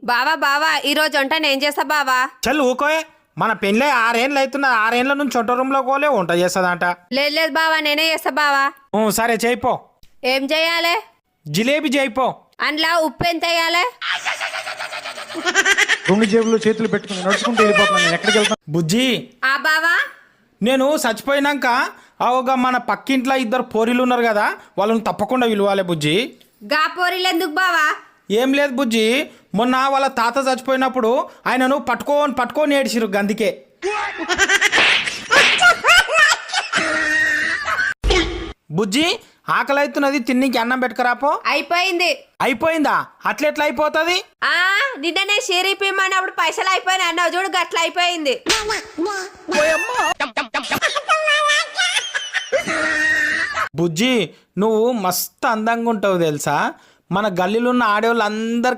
బావా బావా ఈ రోజు వంట నేను చేస్తా బావా. చల్ ఊకోయే, మన పెళ్ళై 6 ఏళ్ళు అవుతున్నది. 6 ఏళ్ళ నుంచి వంట రూమ్ లో కోలే వంట చేస్తుందంట. లేదు లేదు బావా నేనే చేస్తా బావా. సరే చేయిపో. ఏం చెయ్యాలి? జిలేబీ చేయిపో. అందులో ఉప్పు ఎంత వేయాలి? 2 జేబుల్లో చేతులు పెట్టుకుని నడుచుకుంటూ వెళ్ళిపోతున్నాను. నేను ఎక్కడికి వెళ్తాను? బుజ్జి, ఆ బావా నేను చచ్చిపోయినాక అవగా మన పక్కింట్లో 2 పోరీలు ఉన్నారు కదా, వాళ్ళని తప్పకుండా విలువాలే బుజ్జి. గా పోరీలు ఎందుకు బావా? ఏం లేదు బుజ్జి, మొన్న వాళ్ళ తాత చచ్చిపోయినప్పుడు ఆయనను పట్టుకొని ఏడ్చిరు గందికే. బుజ్జి ఆకలి అవుతున్నది, తిన్నికి అన్నం పెట్టుకురాపో. అయిపోయిందా? అట్లెట్లా అయిపోతుంది? నిన్ననే షీరిపిమ్మన్నప్పుడు పైసలు అయిపోయినా అన్నావు చూడు, గట్ల అయిపోయింది. బుజ్జి నువ్వు మస్తు అందంగా ఉంటావు తెలుసా. మన గల్లీలో ఉన్న ఆడవాళ్ళు అందరు